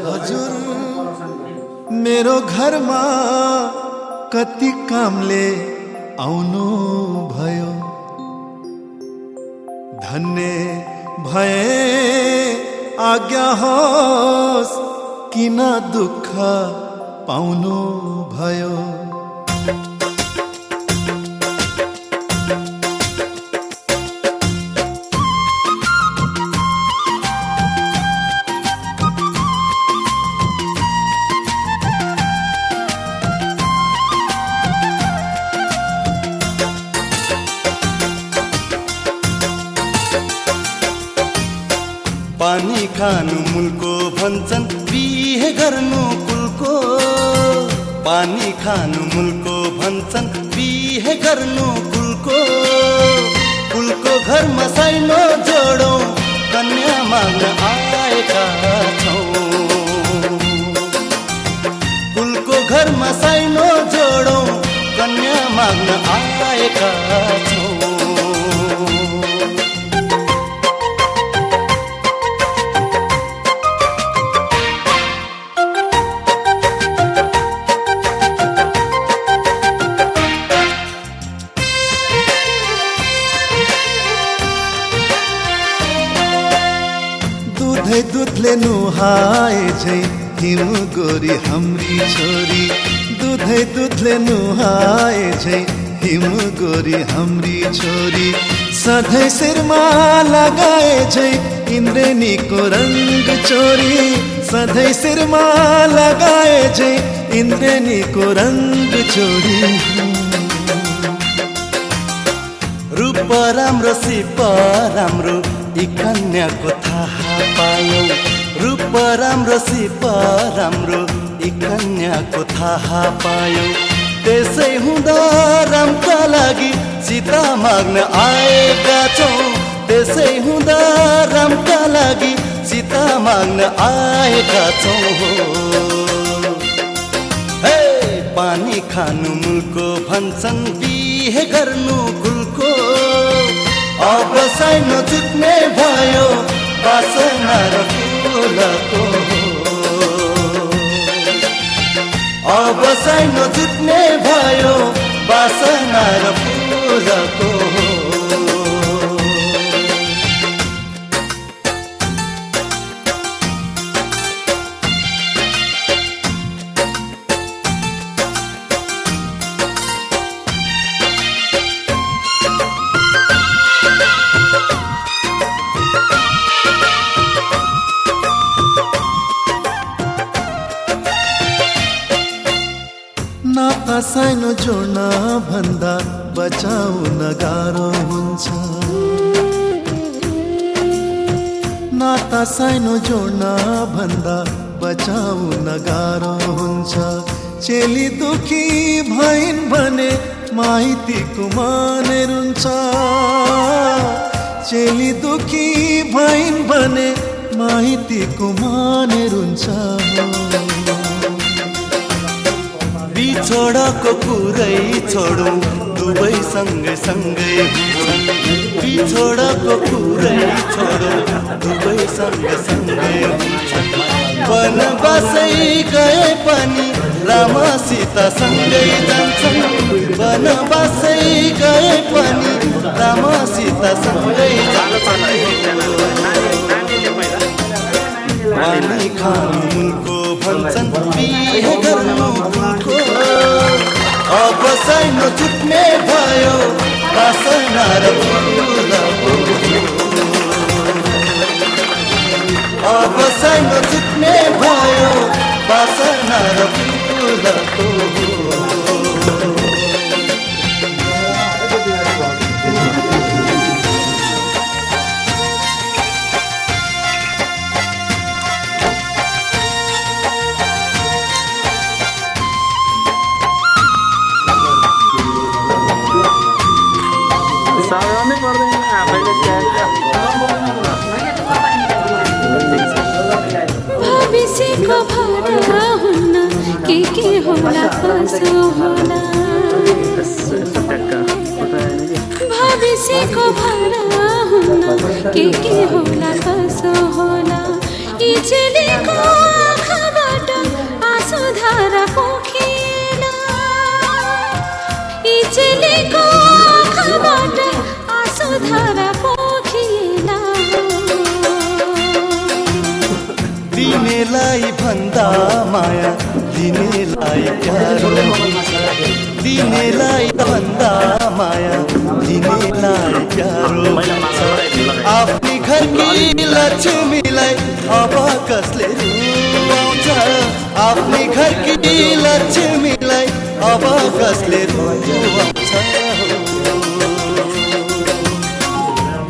हजुर मेरो घरमा कति कामले आउनु भयो, धन्य भए आज्ञा होस्, किन दुःख पाउनु भयो। पानी खानु मुलको भन्छन्, बिहे गर्नु कुलको। पानी खानु मुलको भन्छन्, बिहे गर्नु कुलको। कुलको घरमा साइनो जोडौँ, कन्या माग्न आएका छौँ। कुलको घरमा साइनो जोडौँ, कन्या माग्न आएका छौँ। दुधले नुहाए झै हिम गोरी हाम्री छोरी। दुधले नुहाए झै हिम गोरी हाम्री छोरी। सधैँ शिरमा लगाए झै इन्द्रेणीको रंग चोरी। सधैँ शिरमा लगाए झै इन्द्रेणीको रंग चोरी। रूप राम्रो सिप राम्रो, यी कन्याको थाहा पायौ। रूप राम्रो सिप राम्रो, यी कन्याको थाहा पायौ। त्यसै हुँदा रामका लागि सीता माग्न आएका छौँ। त्यसै हुँदा रामका लागि सीता माग्न आएका छौँ। हे पानी खानु मुलको भन्छन्, बिहे गर्नु कुलको। अब साइनो जुट्ने भयो, बासना र फुलको। अब साइनो जुट्ने भयो, बासना र फुलको। नाता साइनो जोड्न भन्दा बचाउन गाह्रो हुन्छ। नाता साइनो जोड्न भन्दा बचाउन गाह्रो हुन्छ। चेली दुखी भइन् भने माइतीको माने रुन्छ। चेली दुखी भइन् भने माइतीको माने रुन्छ। बिछोडको कुरै छोडौँ, दुवै सँगै सँगै हुन्छन्। बिछोडको कुरै छोडौँ, दुवै सँगै सँगै हुन्छन्। वनवासै गए पनि राम सीता सँगै जान्छन्। वनवासै गए पनि राम सीता सँगै जान्छन्। पानी खानु मुलको भन्छन्, बिहे गर्नु कुलको। अब साइनो जुट्ने भयो, बासना र फुलको। अब साइनो जुट्ने भयो, बासना र फुलको। भविष्यको भरा हुन्न, के होला कसो होला। बिर्सेको भरा हुन्न के होला कसो होला यी चेलीको आँखाबाट आँसु धारा पोखिएन यी चेलीको आँखाबाट आँसु धारा पोखिएन दिनेलाई भन्दा माया दिनेलाई प्यारो दिनेलाई भन्दा माया दिनेलाई प्यारो आफ्नै घरकी लक्ष्मीलाई अब कसले रुवाउँछ आफ्नै घरकी लक्ष्मीलाई अब कसले रुवाउँछ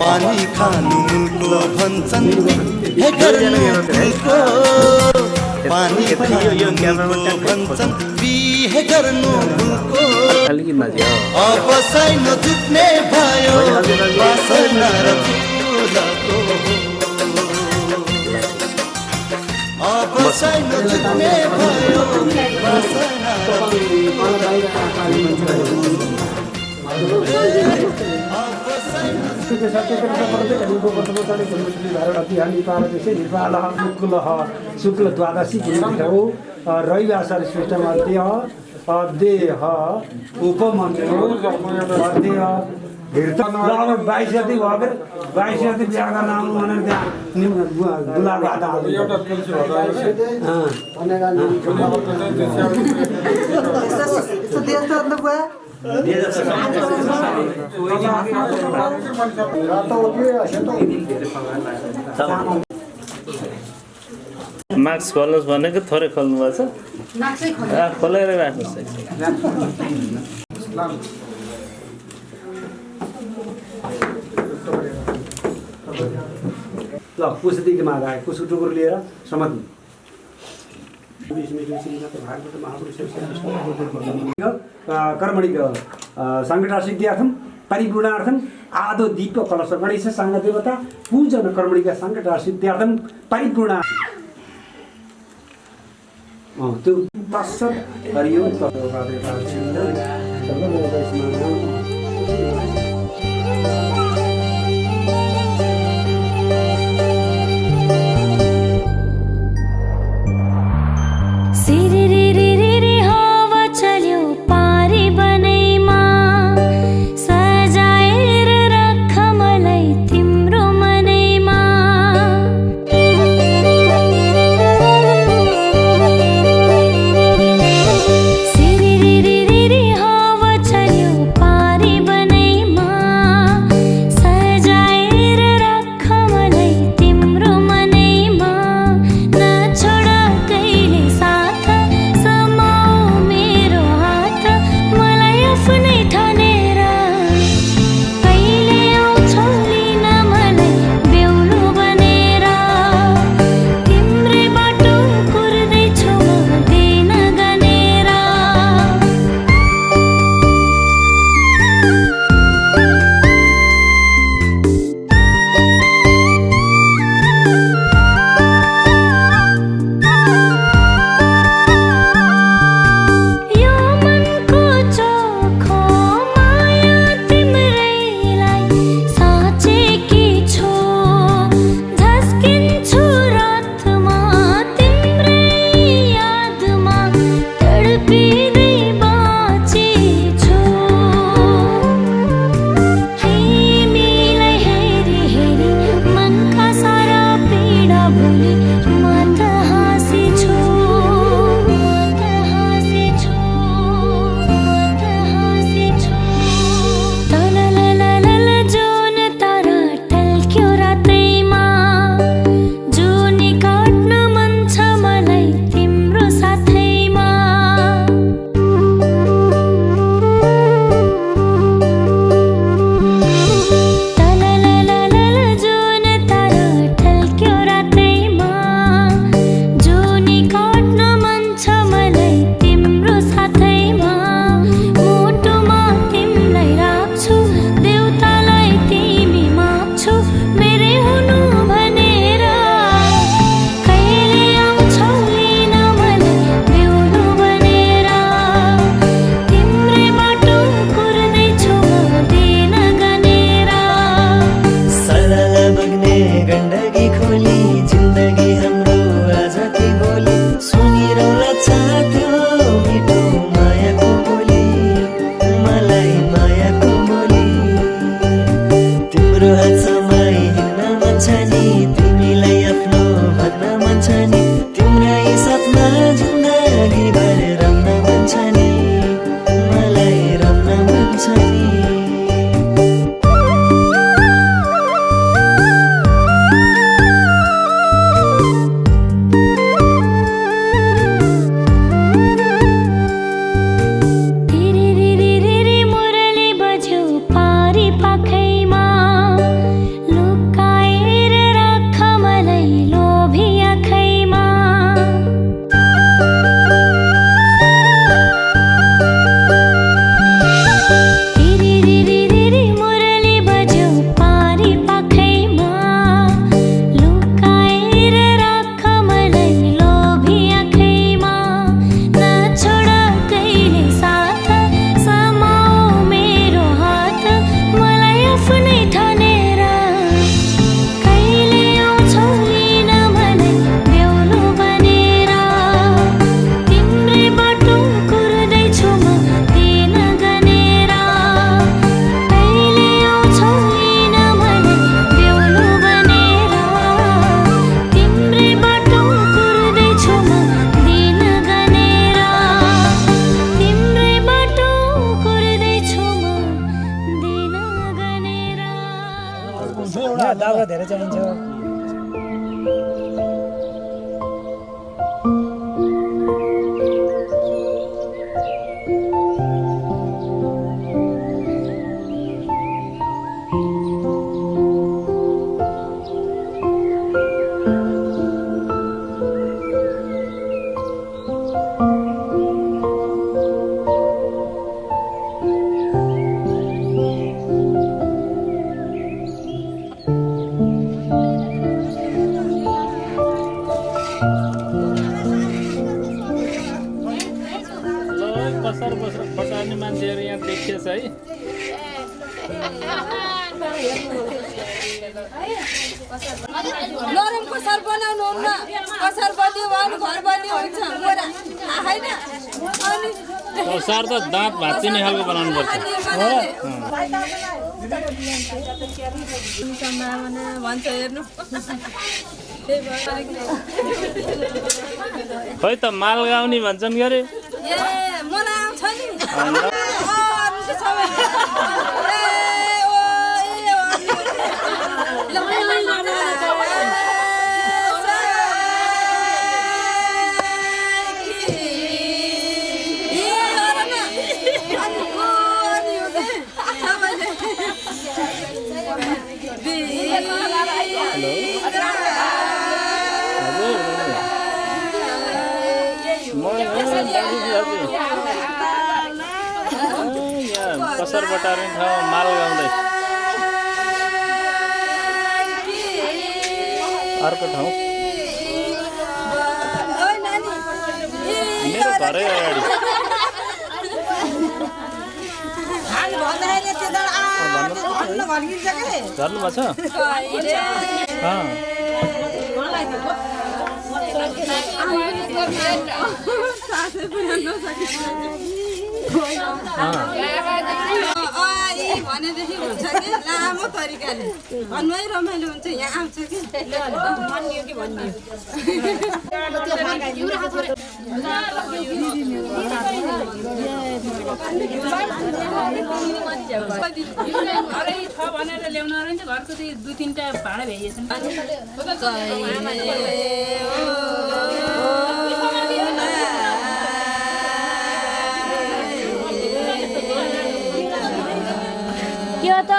पानी खानु मुल्को भन्छन् हे गर्नु मुल्को पानी खानु मुल्को भन्छन् बिहे गर्नु मुल्को अब साइनो जुट्ने भयो वासना र फुलको अब साइनो जुट्ने भयो वासना र शुक्ल द्वादशी रविवासर श्रेष्ठमध्ये देह उपमन्त्रो देह लगभग 22 गते भएर 22 गते बिहा गर्न आउनु भनेर त्यहाँ गुलाब हात मास्क खोल्नुहोस् भनेको थोरै खोल्नु भएको छ खोलेर राख्नुहोस् ल पुस्तकदेखि माग आए कुसु टुकुर लिएर समात्नु कर्मणिक सङ्कटा सिद्ध्यार्थम परिपूर्णार्थम आदो दीप कलश गणेश सङ्गदेवता पूजन कर्मणिक सङ्कटा सिद्ध्यार्थम परिपूर्ण त्यो तत्सत् हरिओम आफ्नै ठानेर कहिले आउँछौ लिन भने बेहुलो बनेर तिम्रै बाटो कुर्दैछु म दिन गनेर कहिले आउँछौ लिन भने बेहुलो बनेर तिम्रै बाटो कुर्दैछु म दिन गनेर तिम्रै बाटो कुर्दैछु म दिन गनेर एउटा दाउरा धेरै चाहिन्छ कसार बसार्ने मान्छेहरू यहाँ देखिएछ है नरम कसार बनाउनु हुन्न कसार बलियो भने घर बलियो हुन्छ मोरा हैन अनि कसार त दाँत भाँच्चिने खालको बनाउनु पर्छ सम्भावना भन्छ हेर्नु खै त माल गाउने भन्छन् के अरे ए मलाई आउँछ नि कसार बटार्ने ठाउँ माल गाउँदै अर्को ठाउँ मेरो घरै अगाडि झर्नु भएको भनेदेखि हुन्छ कि लामो तरिकाले भन्नै रमाइलो हुन्छ यहाँ आउँछ कि भनियो कि भनियो भनेर ल्याउन रहेछ घरको चाहिँ 2-3टा भाँडा भ्याइएछन् के हो त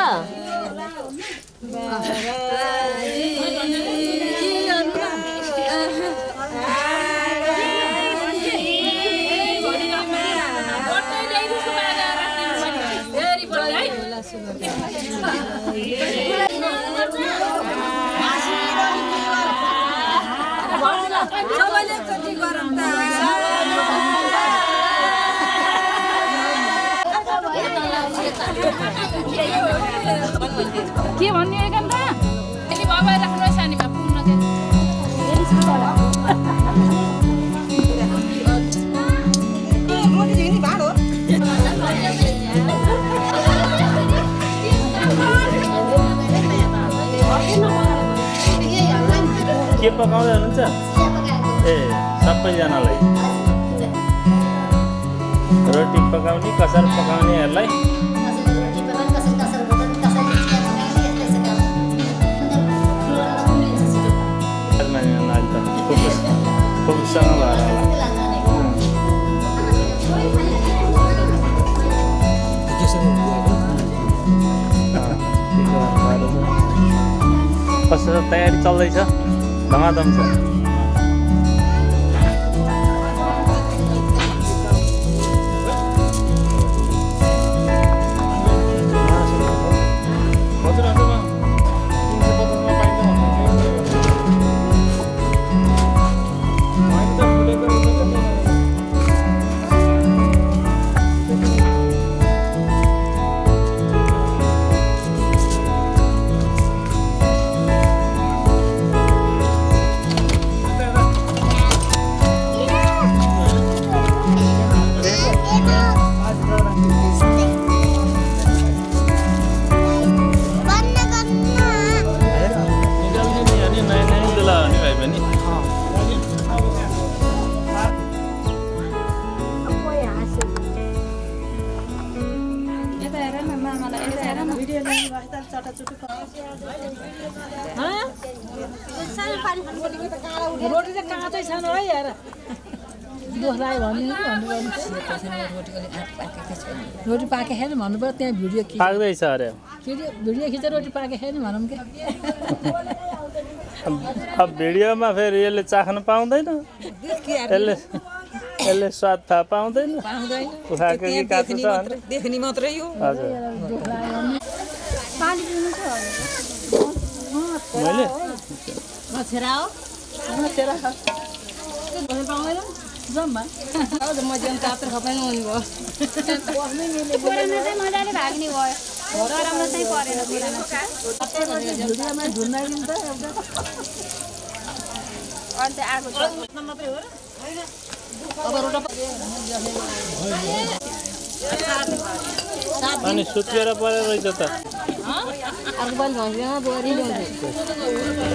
सबैले एकचोटि गरौँ त के भन्ने एकदम त फेरि बाबा राख्नु सानीमा पुग्न के पकाउँदै हुनुहुन्छ ए सबैजनालाई रोटी पकाउने कसार पकाउनेहरूलाई फोकससँग भएर कसरी तयारी चल्दैछ धमाधम छ रोटी चाहिँ काँचै छैन है यार दोष लाग्यो रोटी पाके छैन भन्नु पर्यो त्यहाँ भिडियो पाक्दैछ अरे भिडियो खिचेर रोटी पाके छैन भनौँ कि अब भिडियोमा फेरि यसले चाख्न पाउँदैन यसले स्वाद थाहा पाउँदैन उखाएको कि काँचो छ देख्ने मात्रै हो हजुर मैले जम्मा मजाले कात्र खपाइ नहुने भयो पुरानो चाहिँ मजाले भाग्ने भयो गरममा चाहिँ परेन पुरानो भिडियोमा झुन्डाइदिन्छ अन्त आगो मात्रै हो अनि सुत्केर परेर रहेछ त अर्को पनि भन्छ बोरी ल्याउँछ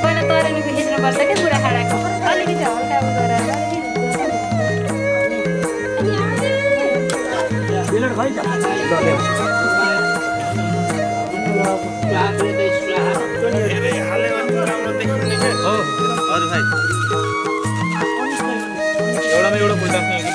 पहिला तरेनीको खिच्नुपर्छ क्या बुढा खाडाको अलिकति हल्का उ गरेर एउटा पुस्तक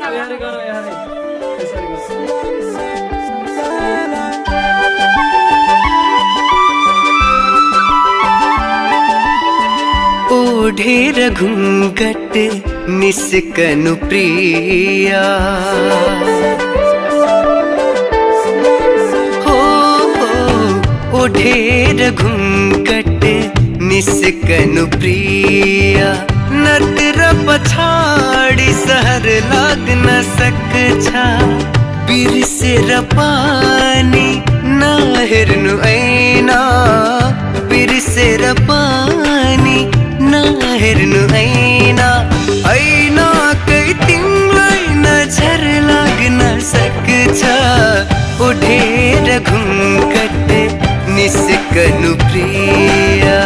यहाँ गर यहाँ ओढेर घुङ्गट निस्कनु प्रिया हो ओढेर घुङ्गट निस्कनु प्रिया नत्र पछाडि सहर लाग्न सक्छ बिर्सेर पानी नहेर्नु ऐना बिर्सेर पानी नहेर्नु ऐना ऐनाकै तिमीलाई नजर लाग्न सक्छ उठेर घुङ्गट निस्कनु प्रिया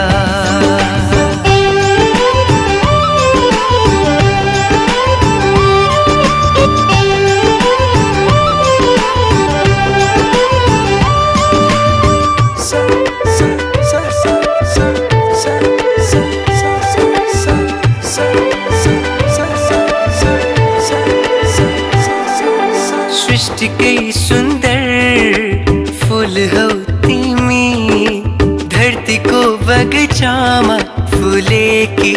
सृष्टिकै सुन्दर फूल हौ तिमी धरतीको बगैँचामा फुलेकी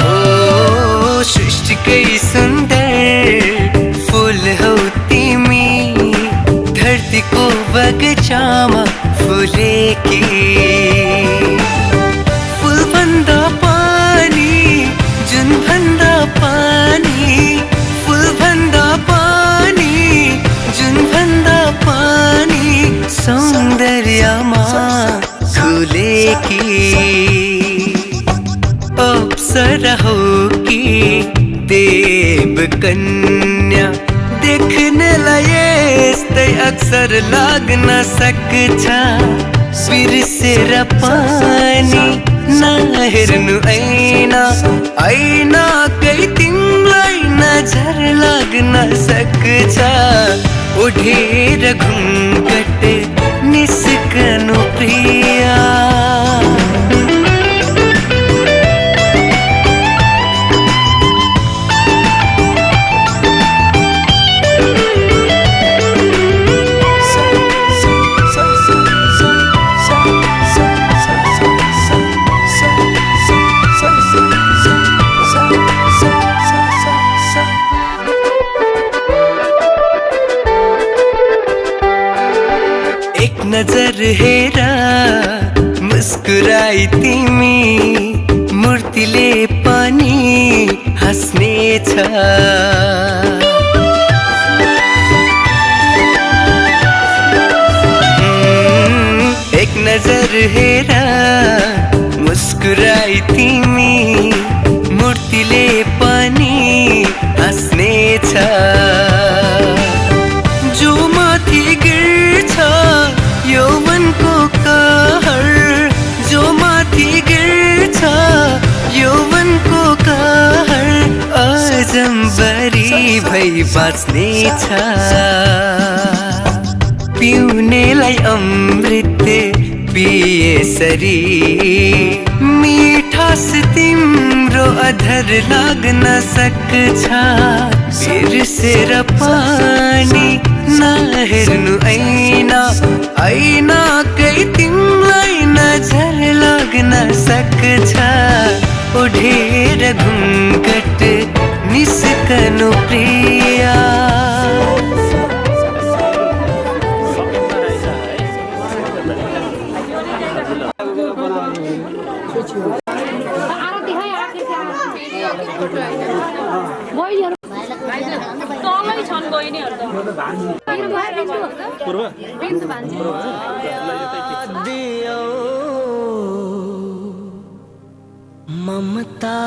ओ सृष्टिकै सुन्दर फूल हौ तिमी धरतीको बगैँचामा फुलेकी फुलभन्दा जुनभन्दा पानी फुलभन्दा पानी जुनभन्दा पानी सौन्दर्यमा खुलेकी अप्सरा हो कि देव कन्या देख्नलाई यस्तै अक्सर लाग्न सक्छ बिर्सेर पानी नहेर्नु ऐना ऐनाकै तिमीलाई नजर लाग्न सक्छ उठेर घुङ्गट निस्कनु प्रिया नजर हेरा मुस्कुराई तिमी मूर्तिले पनि हाँस्नेछ एक नजर हेरा मुस्कुराई तिमी मूर्तिले पनि हाँस्नेछ जो माथि गिर्छ यौवनको कहर जो माथि गिर्छ यौवनको कहर अजम्बरी भई बाँच्नेछ पिउनेलाई अमृत पिएसरी मिठास तिम्रो अधर लाग्न सक्छ बिर्सेर पानी नहेर्नु ऐना ऐनाकै तिमीलाई नजर लाग्न सक्छ उठेर घुङ्गट निस्कनु प्रिया तलै छन् बहिनीहरू ममता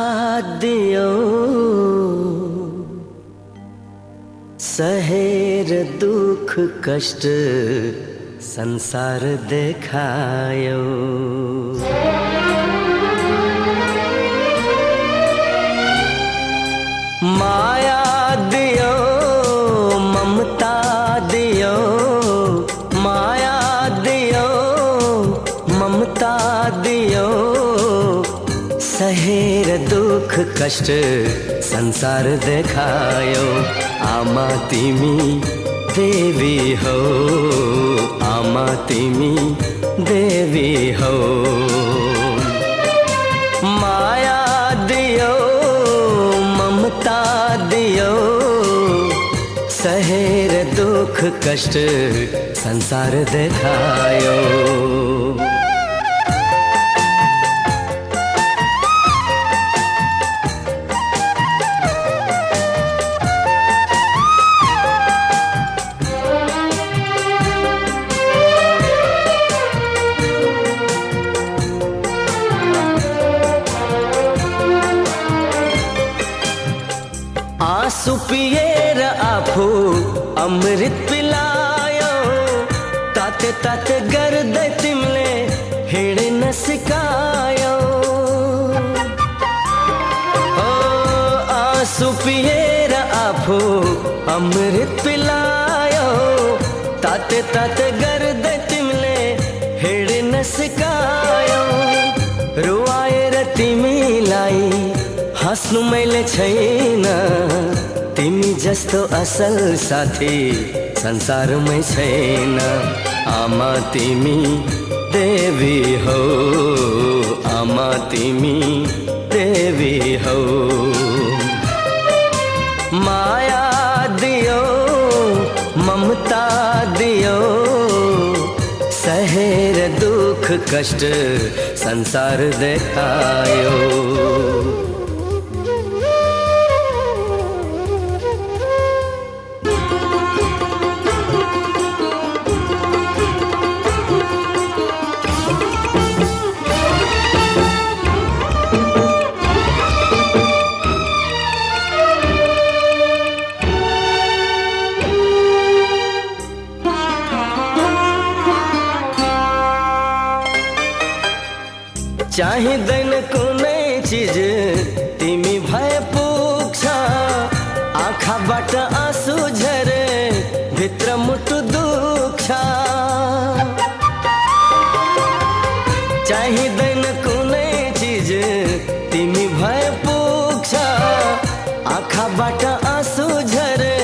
दियो सहेर दुख कष्ट संसार देखायो माया दियो ममता दियो माया दियो ममता दियो सहेर दुख कष्ट संसार देखायो आमा तिमी देवी हो आमा तिमी देवी हो माया दियो ममता दियो सहेर दुख कष्ट संसार देखायो आँसु पिएर आफू अमृत पिलायो ताते ताते गर्दै तिमीले हिँड्न सिकायो ओ आँसु पिएर आफू अमृत पिलायो ताते ताते गर्दै तिमीले हिँड्न सिकायो रुवाएर तिमीलाई हाँस्नु मैले छैन तिमी जस्तो असल साथी संसारमै छैन आमा तिमी देवी हो आमा तिमी देवी हो माया दियो ममता दियो सहेर दुख कष्ट संसार देखायो चाहिँदैन कुनै चिज तिमी भए पुग्छ आँखाबाट आँसु झरे भित्र मुटु दुख्छ चाहिँदैन कुनै चिज तिमी भए पुग्छ आँखाबाट आँसु झरे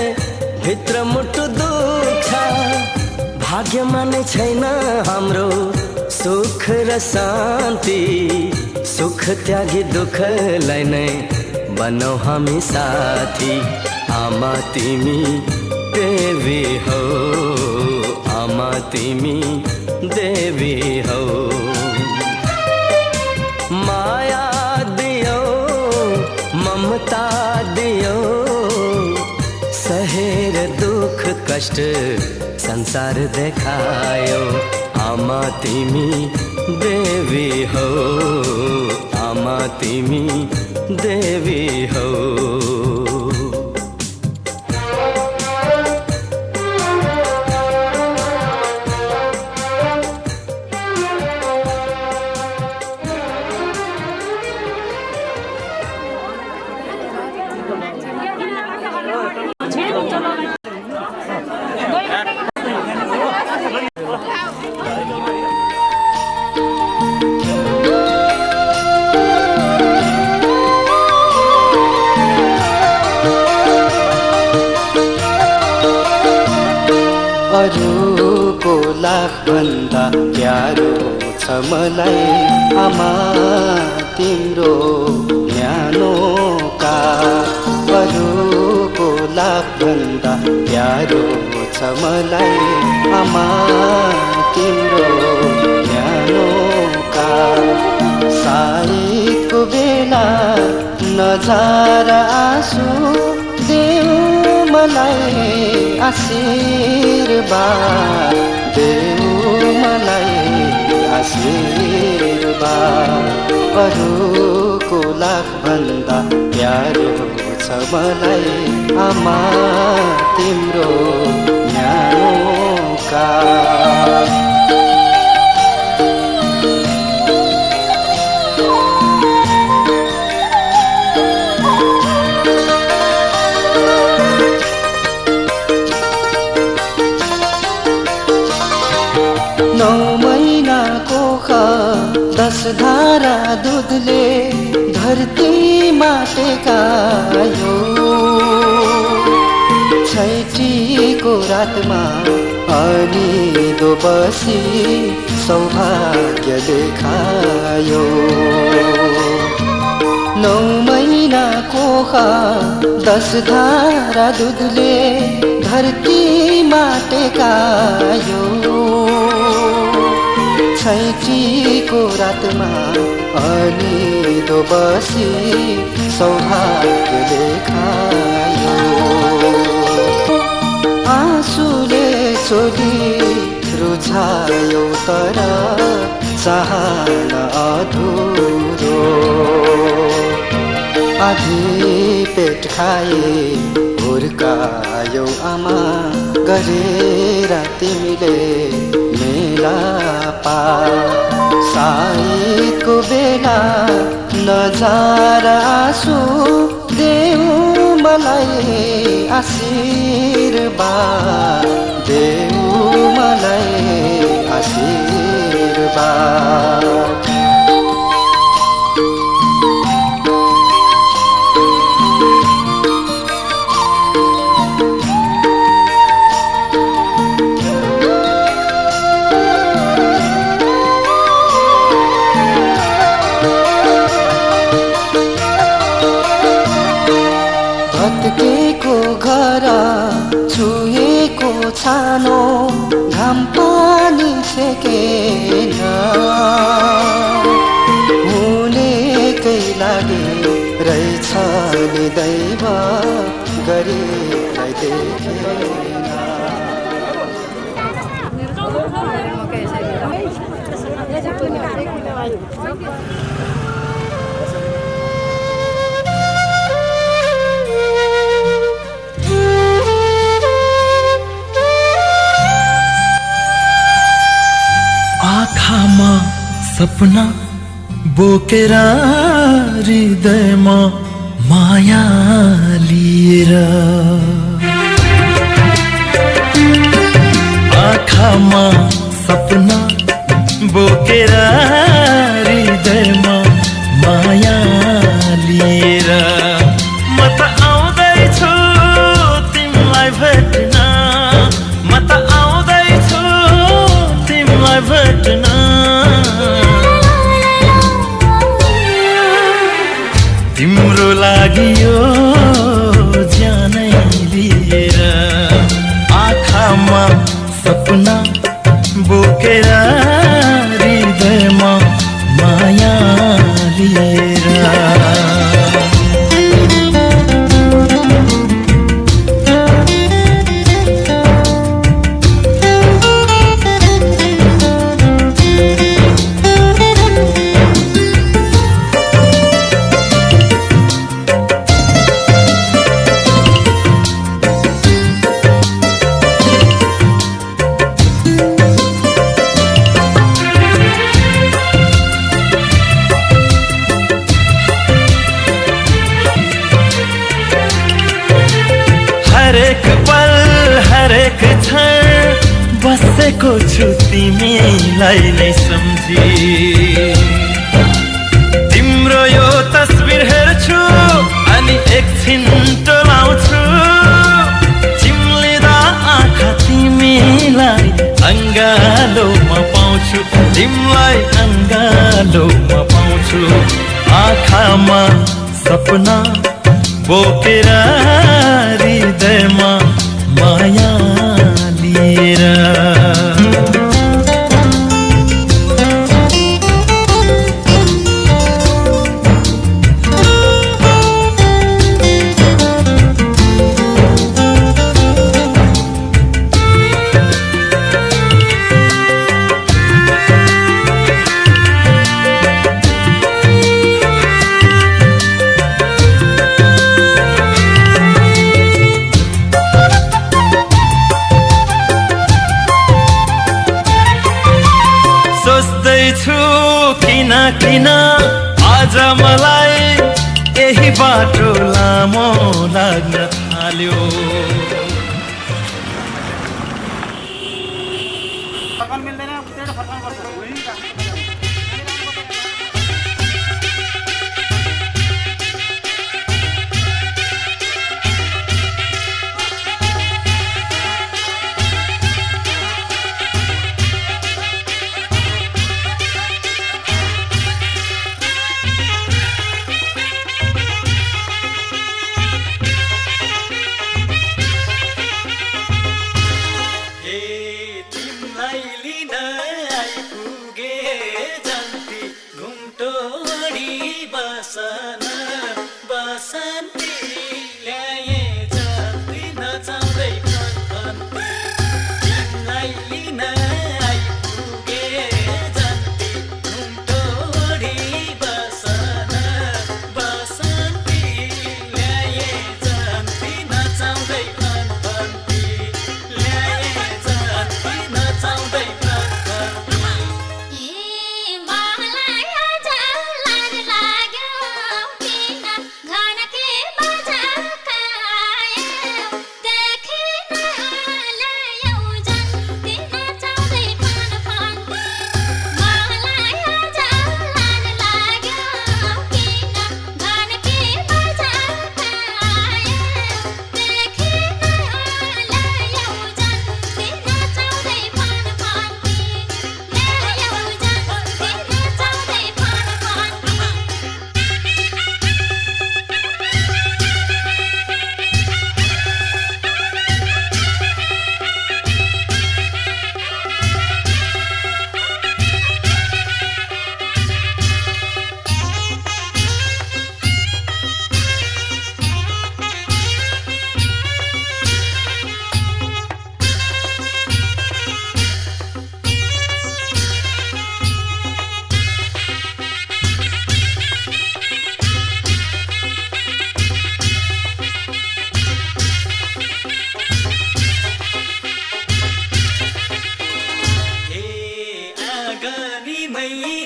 भित्र मुटु दुख्छ भाग्यमा नै छैन हाम्रो सुख र शान्ति सुख त्यागी दुःखलाई नै बनाऊ हामी साथी आमा तिमी देवी हो आमा तिमी देवी हो माया दियो ममता दियो सहेर दुख कष्ट संसार देखायो आमा तिमी देवी हो आमा तिमी देवी हो अरूको लाखभन्दा प्यारो छ मलाई आमा तिम्रो न्यानो का अरूको लाखभन्दा प्यारो छ मलाई आमा तिम्रो न्यानो का सायदको बेला नजारा आँसु देऊ मलाई आशीर्वाद देऊ मलाई आशीर्वाद अरूको लाखभन्दा प्यारो छ मलाई आमा तिम्रो न्यानो का धारा दुधले धरतीमा टेकायो छैटीको रातमा अनिदो बसी सौभाग्य देखायो 9 महिना कोखा 10 धारा दुधले धरतीमा टेकायो छैटीको रातमा अनिदो बसी सौभाग्य देखायो आँसुले छोडी रुझायो तर चाहना अधुरो आधी पेट खाए हुर्कायो आमा गरेर तिमीले मेलापा सायदको बेला नजारा आँसु देऊ मलाई आशीर्वाद देऊ मलाई आशीर्वाद भत्केको घर छुएको छानो घाम पानी छेकेन हुनेकै लागि रहेछ नि दैव गरिबलाई देखेन आँखामा सपना बोकेर हृदयमा माया लिएर आँखामा सपना बोकेर हृदयमा माया लिएर म त आउँदैछु तिमीलाई भेट्न म त आउँदैछु तिमीलाई भेट्न तिम्रो लागि यो ज्यानै लिएर आँखामा सपना बोकेर हृदयमा माया लिएर हरेक पल हरेक क्षण बसेको छु तिमीलाई नै सम्झी तिम्रो यो तस्बिर हेर्छु अनि एकछिन टोलाउँछु चिम्लिँदा आँखा तिमीलाई अङ्गालोमा पाउँछु तिमीलाई अङ्गालोमा पाउँछु आँखामा सपना बोकेर हृदयमा माया लिएर किन आज मलाई यही बाटो लामो लाग्न थाल्यो बसन बसन्ती ल्याए जन्ती नचाउँदै फन्फन्ती तिमीलाई लिन आइपुगे जन्ती घुम्टो ओढी बसन बसन्ती ल्याए जन्ती नचाउँदै फन्फन्ती ल्याए जन्ती नचाउँदै फन्फन्ती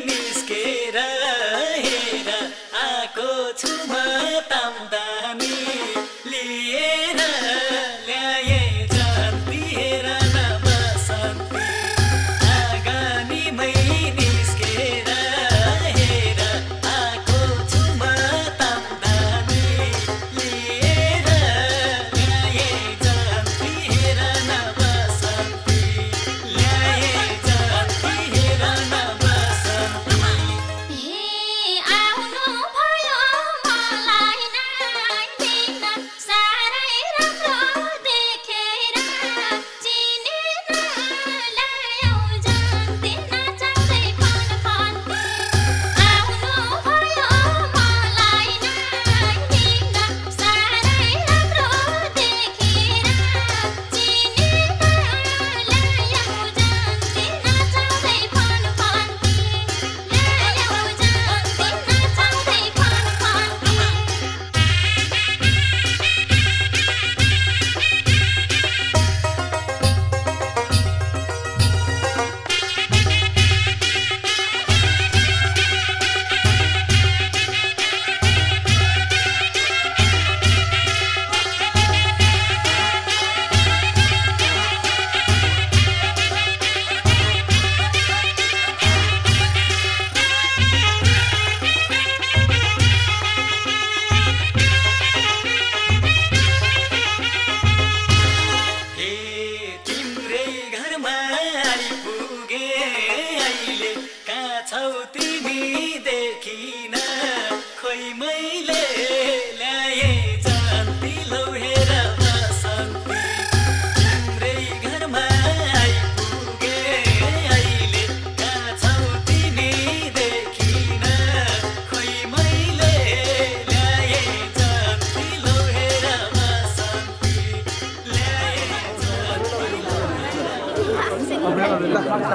निस्केर हेर आको छु म तामदानी लिएर ल्याए जन्ती हेर न बसन्ती आँगनीमै निस्केर हेर आको छु म तामदानी लिएर ल्याए जन्ती हेर न बसन्ती ल्याए जन्ती हेर न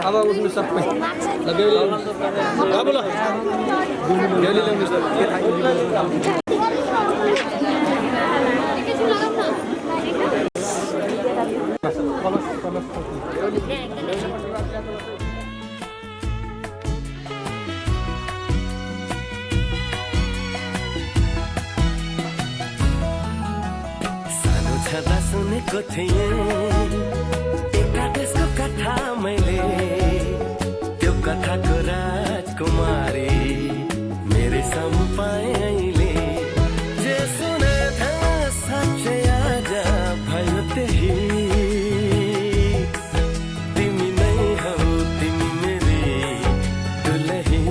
अब उठ्नु सबै सानो छँदा सुनेको थिएँ एकादेशको कथा मैले त्यो कथाको राजकुमारी मेरै सामु पाएँ अहिले जे सुने थिएँ साँच्चै आज भयो त्यही तिमी नै हौ तिमी मेरी दुलही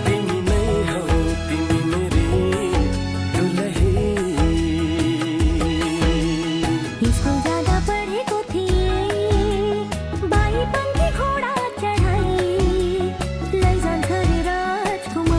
तिमी नै हौ तिमी मेरी दुलही स्कुल जाँदा पढेको थिएँ बाई पंखी घोडा चढाई लैजान्छ रे राजकुमार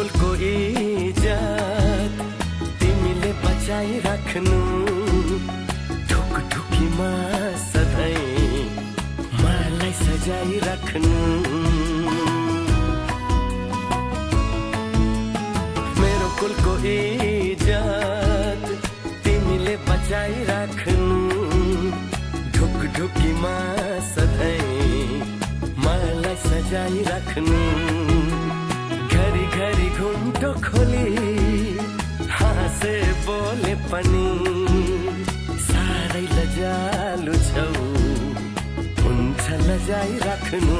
कुलको इज्जत तिमीले बचाइराख्नु ढुकढुकीमा सधैँ मलाई सजाइराख्नु मेरो कुलको इज्जत तिमीले बचाइराख्नु ढुकढुकीमा सधैँ मलाई सजाइराख्नु घरी घरी घुम्टो खोली हाँसे बोले पनि साह्रै लजालु छौ हुन्छ लजाइराख्नु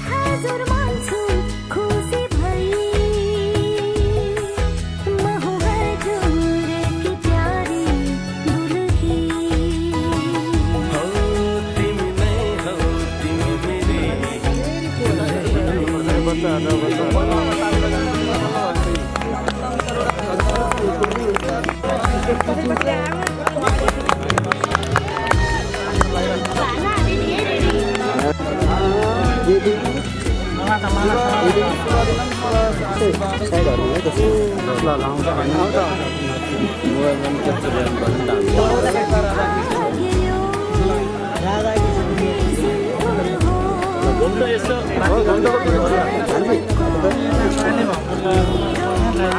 हजुर मान्छु खुसी भई म हूँ हजुरकी प्यारी दुलही हौ तिमी नै हौ तिमी मेरी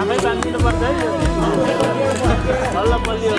आमै बाँधिनु पर्छ है बल्ल बलियो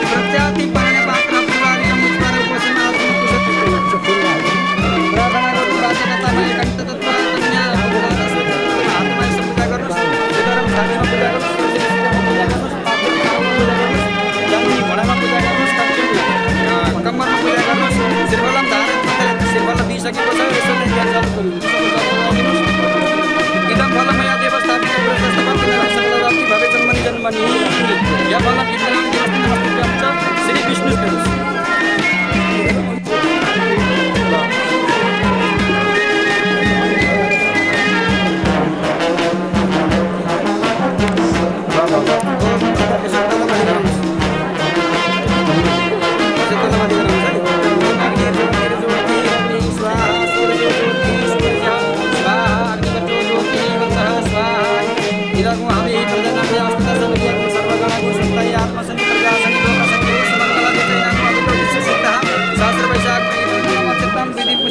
प्रत्याति पाण्या पात्र परिवार मुझ पर उपस्थित भइसकेको छ यसो नै ध्यान चालु गरिदिनुहोस् इदम फलमया देवस्थापित पुरस्तापन भवे जन्मनि जन्मनि या फलम विद्यानाम देवस्थान नमस्ते च श्री विष्णु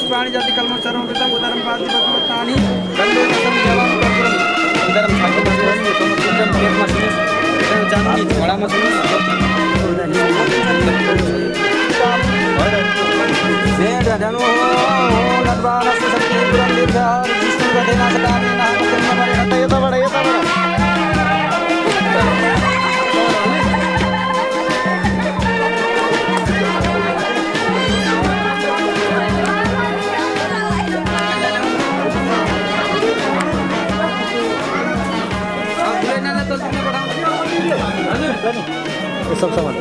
पुष्पाणि जाति कलम सर्वपितम उदरम पाति भगवतानि गंधोदकम जलम कर्पूरम उदरम छाके मसुरम समुद्रम पेट मसुरम जानकी झोड़ा मसुरम ने धनु नदवान शक्ति पुरम दीर्घ विष्णु गदेना सदानि नाम जन्म मरे हतय बड़ा ये सब सामान